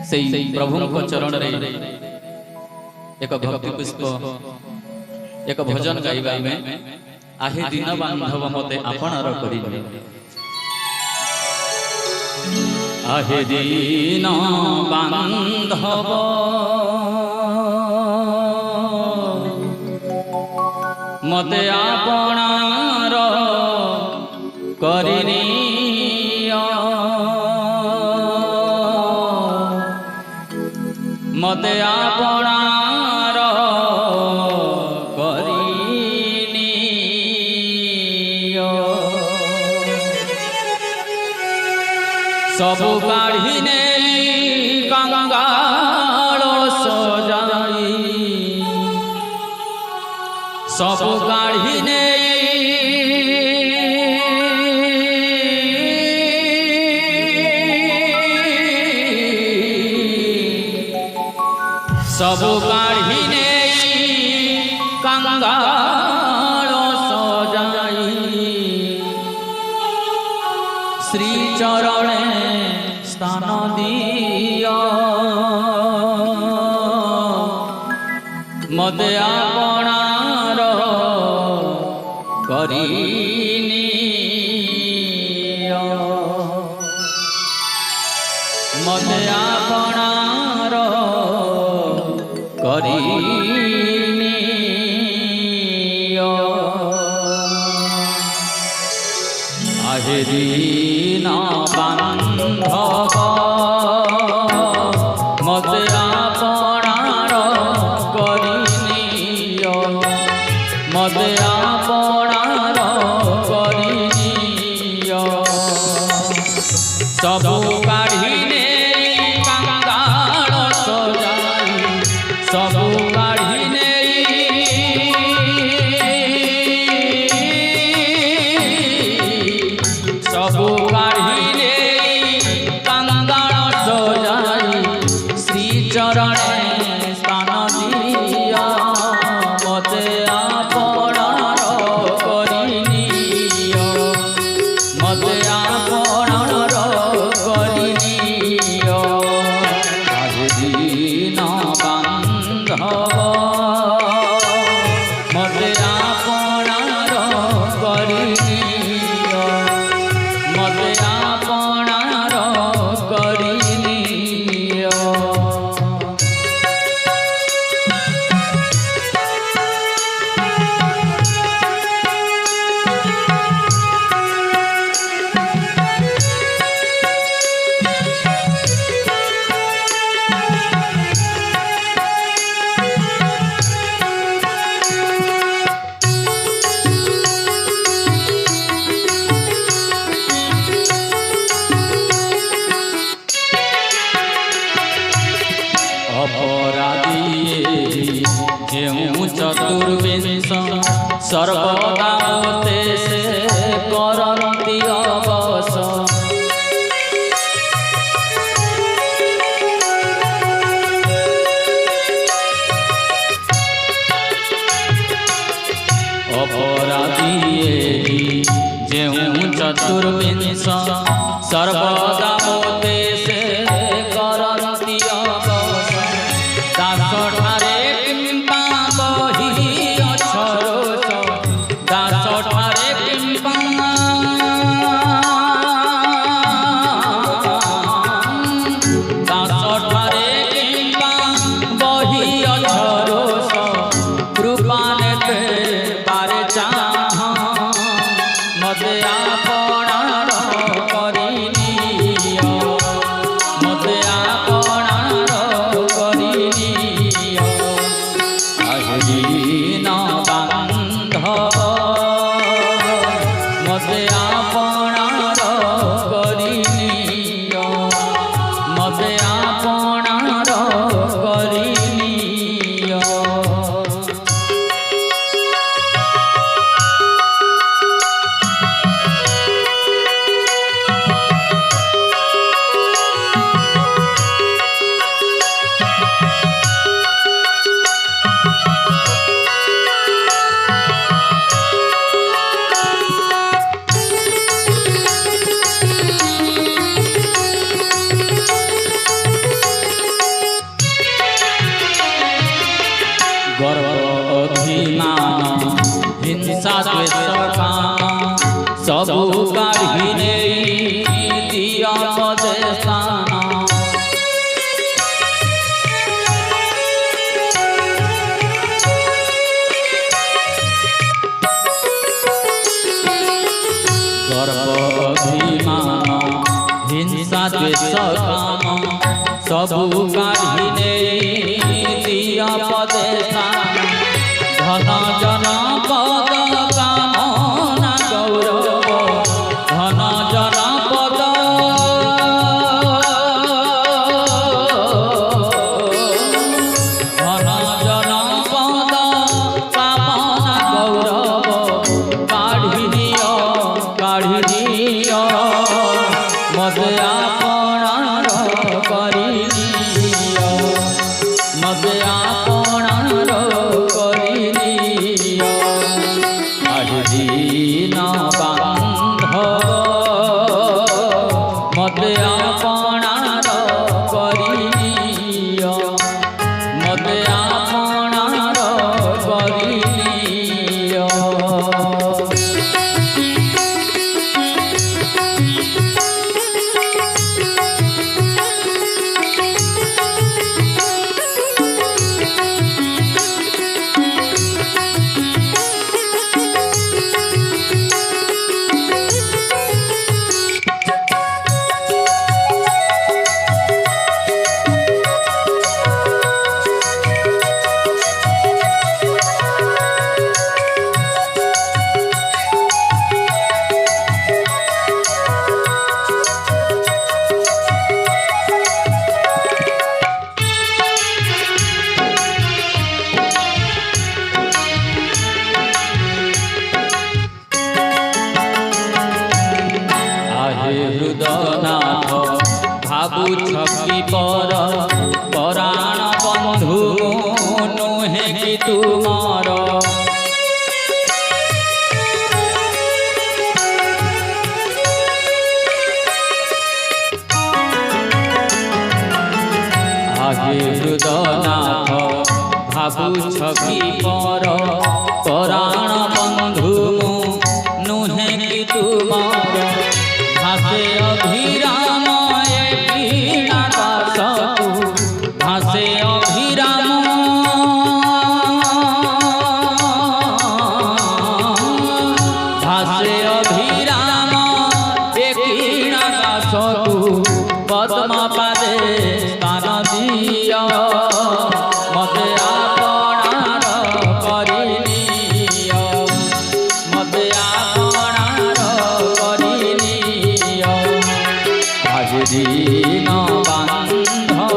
से प्रभु चरण रे एक भक्ति पुष्प एक भजन गाइबा में आहे दिन बांधव मते आपणार करिले आहे दिन बांधव मते आपणार करिनी मते आपणार करिनी सबु काढ़ीने कंगाल सजाई सबु काढ़ीने सबु काढ़ीने कंगाल सजाई श्री चरणे स्थान दिया मते आपणार करिनियो मते आपणार करिनियो आहे दिन बांधव मते आपणार करिनियो मते आपणार करिनियो सबु काढ़ीने कंगाल सजाई सबु काढ़ीने सबु काढ़ीने कंगाल सजाई श्री चरणे स्थान दिया मते आपणार करिनियो मते आपणार करिनियो आहे दिन बांधव मते आपणार करिनियो मते आपणार करिनियो अपराधी जेऊ चतुर्विंश सर्वदा मोते से करन्ति अवस अपराधी जेऊ चतुर्विंश सर्वदा मोते से करन्ति अवस दास ठारे किंबा बही अक्षरोष पदे स्थान गर्व अभिमान हिंसा द्वेष काम सबु काढ़ी दिया पदे स्थान धन जन पद कामना गौरव धन जन पद धन जन पद कामना गौरव काढ़ी दियो मद आपणार करी दियो मद आपणार करी दियो आहि दीन बांधव मद आपणार करी दियो मद आपणार करी दियो हृदयनाथ भाबु छवि पर पराण बंधु नुहे कि तुमार आगे हृदयनाथ भाबु छवि पर पराण बंधु नुहे कि तुमार भासे अभिराम वीणा दासु भासे अभिराम भासे अभिराम वीणा दासु पद्म पादे स्थान दिया मते आपणार करी नियो मते आपणार करी नियो आहि दीन बांधव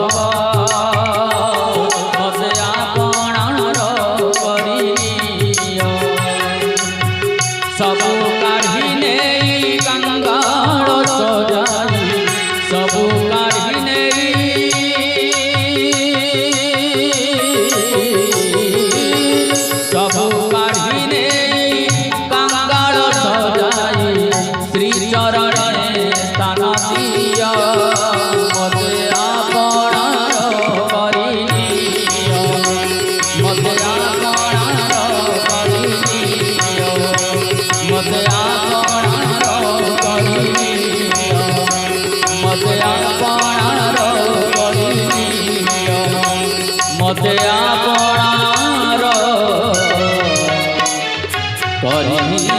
मते आपणार करी नियो सबु काढ़ी नेई कंगाल सजाई सबु काढ़ी सबु काढ़ी कंगाल सजाई श्री चरणे स्थान दिया मते आपणार करी नियो मते आपणार करी नियो मते आपणार करी नियो मते आपणार करी नियो मते आपणार करी